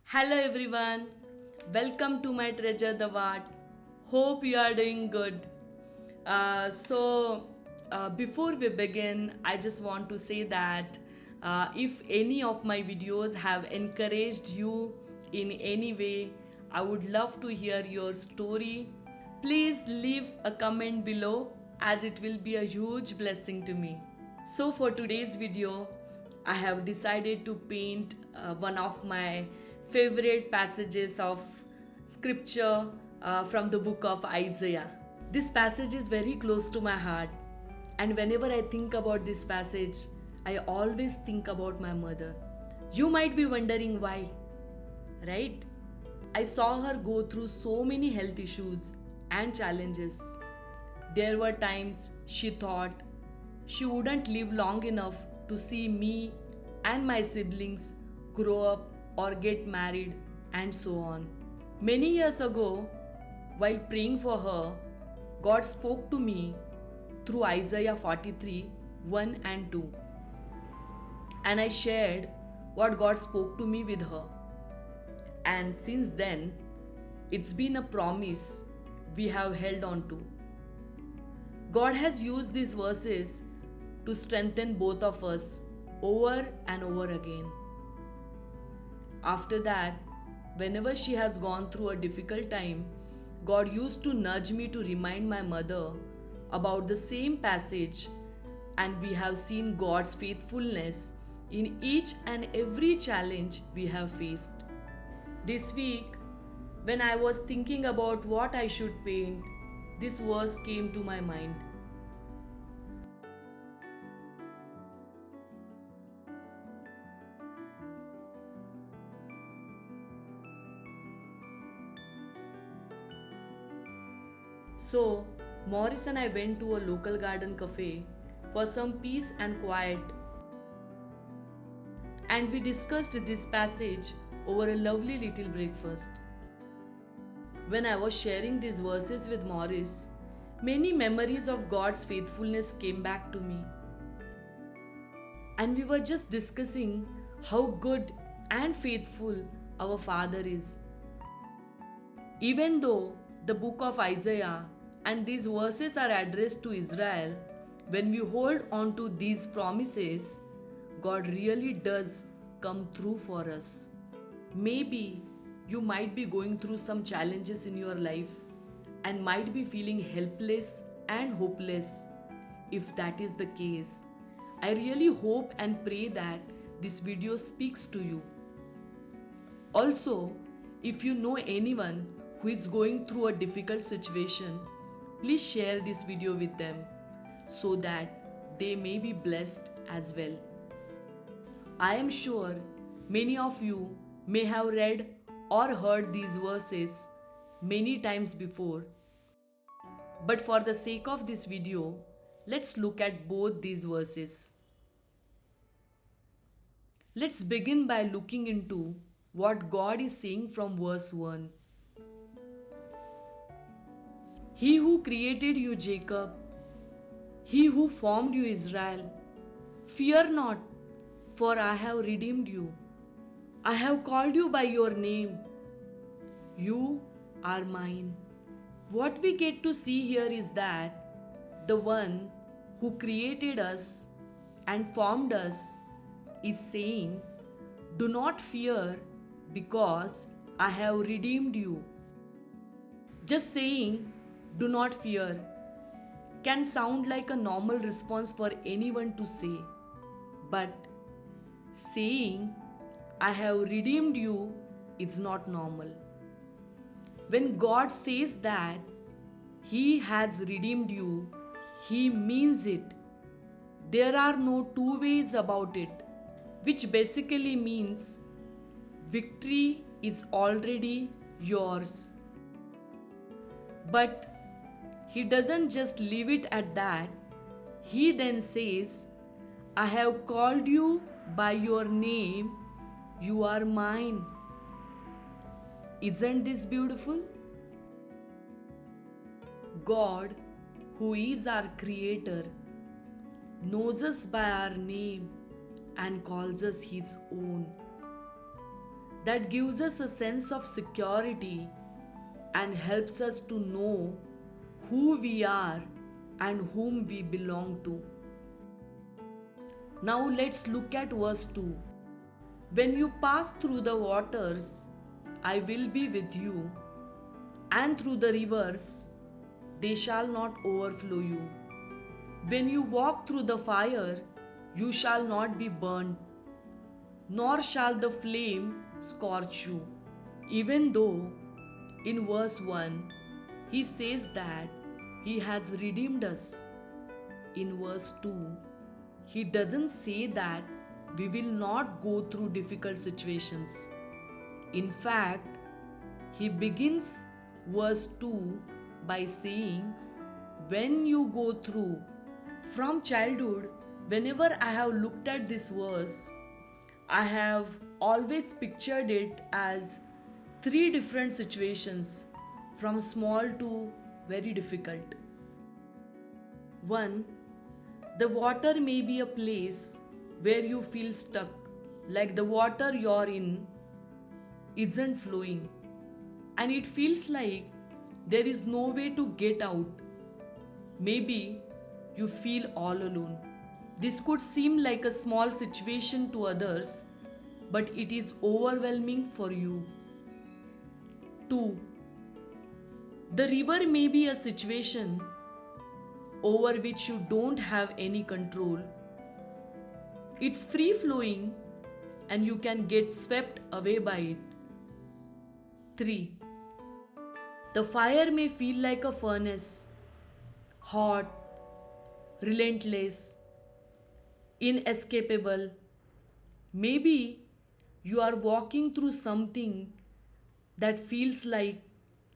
Hello everyone, welcome to my Treasure the Word. Hope you are doing good. Before we begin, I just want to say that if any of my videos have encouraged you in any way, I would love to hear your story. Please leave a comment below as it will be a huge blessing to me. So, for today's video, I have decided to paint one of my favorite passages of scripture from the book of Isaiah. This passage is very close to my heart, and whenever I think about this passage, I always think about my mother. You might be wondering why, right? I saw her go through so many health issues and challenges. There were times she thought she wouldn't live long enough to see me and my siblings grow up or get married and so on. Many years ago, while praying for her, God spoke to me through Isaiah 43 1 and 2. And I shared what God spoke to me with her. And since then, it's been a promise we have held on to. God has used these verses to strengthen both of us over and over again. After that, whenever she has gone through a difficult time, God used to nudge me to remind my mother about the same passage, and we have seen God's faithfulness in each and every challenge we have faced. This week, when I was thinking about what I should paint, this verse came to my mind. So, Morris and I went to a local garden cafe for some peace and quiet, and we discussed this passage over a lovely little breakfast. When I was sharing these verses with Morris, many memories of God's faithfulness came back to me. And we were just discussing how good and faithful our Father is. Even though the book of Isaiah and these verses are addressed to Israel, when we hold on to these promises, God really does come through for us. Maybe you might be going through some challenges in your life and might be feeling helpless and hopeless. If that is the case, I really hope and pray that this video speaks to you. Also, if you know anyone who is going through a difficult situation, please share this video with them so that they may be blessed as well. I am sure many of you may have read or heard these verses many times before. But for the sake of this video, let's look at both these verses. Let's begin by looking into what God is saying from verse 1. He who created you, Jacob, he who formed you, Israel, fear not, for I have redeemed you. I have called you by your name. You are mine. What we get to see here is that the one who created us and formed us is saying, do not fear because I have redeemed you. Just saying, do not fear, can sound like a normal response for anyone to say. But saying, I have redeemed you is not normal. When God says that He has redeemed you, He means it. There are no two ways about it, which basically means victory is already yours. But He doesn't just leave it at that. He then says, I have called you by your name, you are mine. Isn't this beautiful? God, who is our Creator, knows us by our name and calls us His own. that gives us a sense of security and helps us to know who we are and whom we belong to. Now let's look at verse 2. When you pass through the waters, I will be with you, and through the rivers, they shall not overflow you. When you walk through the fire, you shall not be burned, nor shall the flame scorch you. Even though in verse 1 he says that he has redeemed us, in verse 2 he doesn't say that we will not go through difficult situations. In fact, he begins verse 2 by saying, when you go through. From childhood, whenever I have looked at this verse, I have always pictured it as three different situations, from small to very difficult. 1. The water may be a place where you feel stuck, like the water you're in isn't flowing, and it feels like there is no way to get out. Maybe you feel all alone. This could seem like a small situation to others, but it is overwhelming for you. 2. The river may be a situation over which you don't have any control. It's free flowing and you can get swept away by it. 3. The fire may feel like a furnace, hot, relentless, inescapable. Maybe you are walking through something that feels like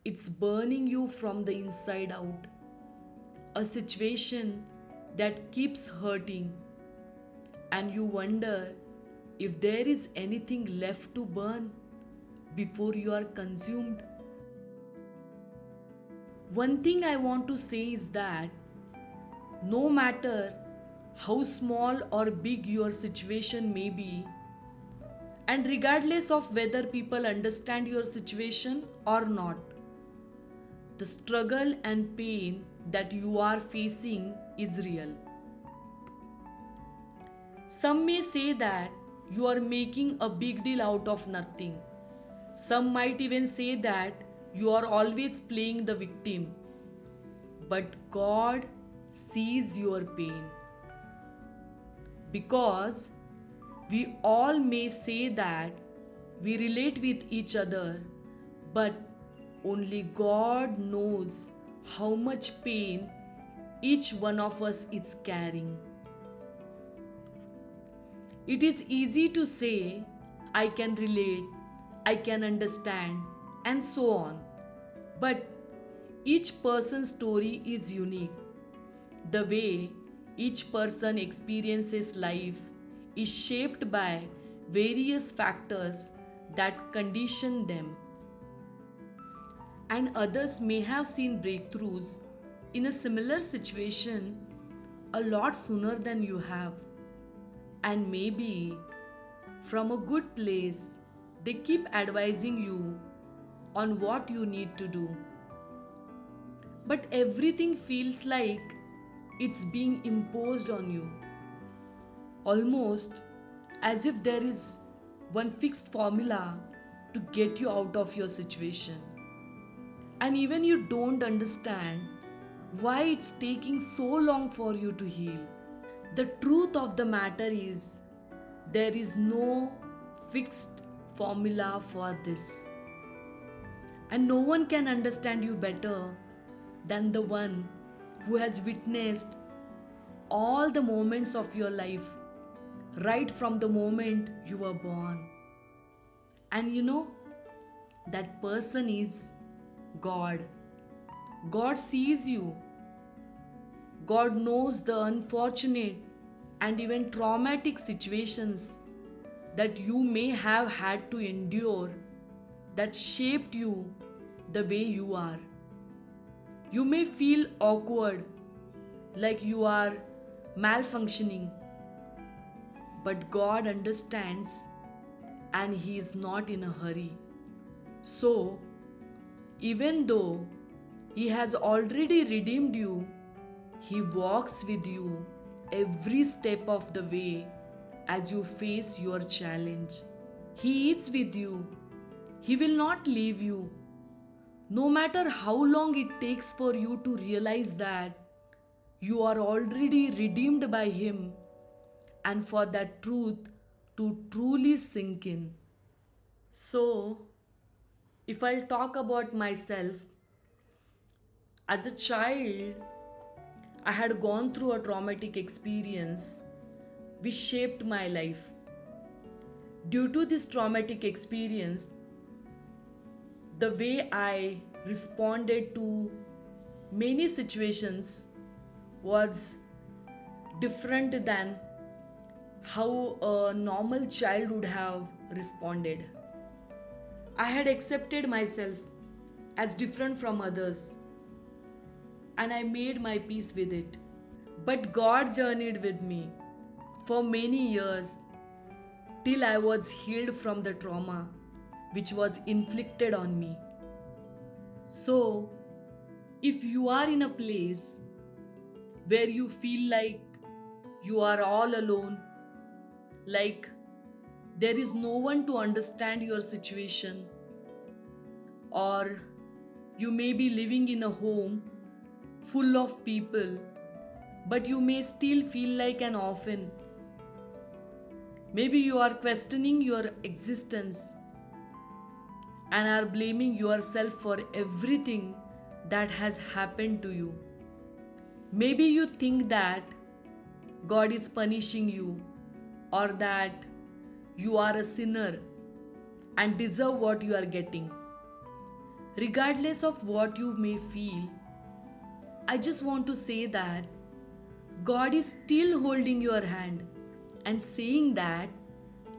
it's burning you from the inside out. A situation that keeps hurting, and you wonder if there is anything left to burn before you are consumed. One thing I want to say is that no matter how small or big your situation may be, and regardless of whether people understand your situation or not, the struggle and pain that you are facing is real. Some may say that you are making a big deal out of nothing. Some might even say that you are always playing the victim. But God sees your pain. Because we all may say that we relate with each other, but only God knows how much pain each one of us is carrying. It is easy to say, I can relate, I can understand, and so on. But each person's story is unique. The way each person experiences life is shaped by various factors that condition them. And others may have seen breakthroughs in a similar situation a lot sooner than you have. And maybe from a good place, they keep advising you on what you need to do. But everything feels like it's being imposed on you. Almost as if there is one fixed formula to get you out of your situation. And even you don't understand why it's taking so long for you to heal. The truth of the matter is, there is no fixed formula for this. And no one can understand you better than the one who has witnessed all the moments of your life, right from the moment you were born. And you know, that person is God. God sees you. God knows the unfortunate and even traumatic situations that you may have had to endure that shaped you the way you are. You may feel awkward, like you are malfunctioning, but God understands and He is not in a hurry. So, even though He has already redeemed you, He walks with you every step of the way as you face your challenge. He eats with you. He will not leave you. No matter how long it takes for you to realize that you are already redeemed by Him, and for that truth to truly sink in. So, if I'll talk about myself, as a child, I had gone through a traumatic experience which shaped my life. Due to this traumatic experience, the way I responded to many situations was different than how a normal child would have responded. I had accepted myself as different from others, and I made my peace with it. But God journeyed with me for many years till I was healed from the trauma which was inflicted on me. So, if you are in a place where you feel like you are all alone, like there is no one to understand your situation, or you may be living in a home full of people, but you may still feel like an orphan. Maybe you are questioning your existence and are blaming yourself for everything that has happened to you. Maybe you think that God is punishing you, or that you are a sinner and deserve what you are getting. Regardless of what you may feel, I just want to say that God is still holding your hand and saying that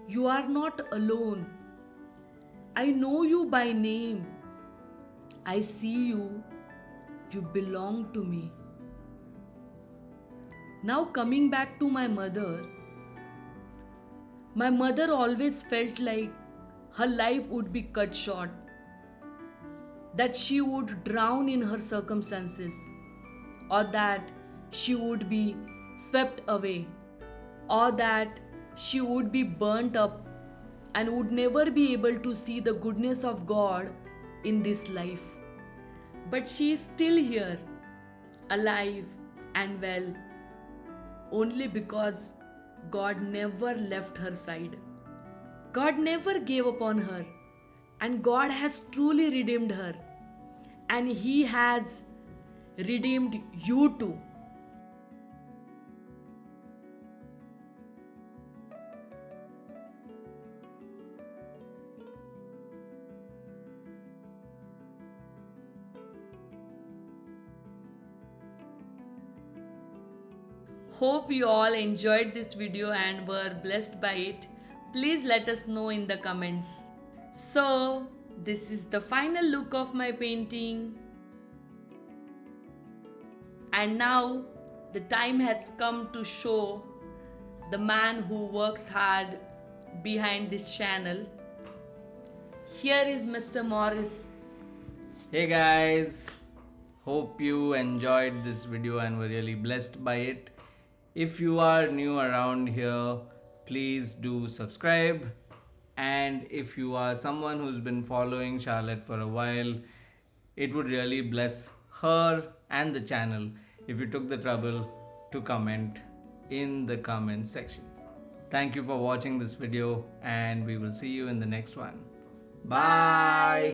you are not alone. I know you by name. I see you. You belong to me. Now, coming back to my mother always felt like her life would be cut short, that she would drown in her circumstances, or that she would be swept away, or that she would be burnt up and would never be able to see the goodness of God in this life. But she is still here, alive and well, only because God never left her side. God never gave up on her, and God has truly redeemed her, and He has redeemed you too. Hope you all enjoyed this video and were blessed by it. Please let us know in the comments. So, this is the final look of my painting. And now, the time has come to show the man who works hard behind this channel. Here is Mr. Morris. Hey guys, hope you enjoyed this video and were really blessed by it. If you are new around here, please do subscribe. And if you are someone who's been following Charlotte for a while, it would really bless her and the channel if you took the trouble to comment in the comment section. Thank you for watching this video, and we will see you in the next one. Bye.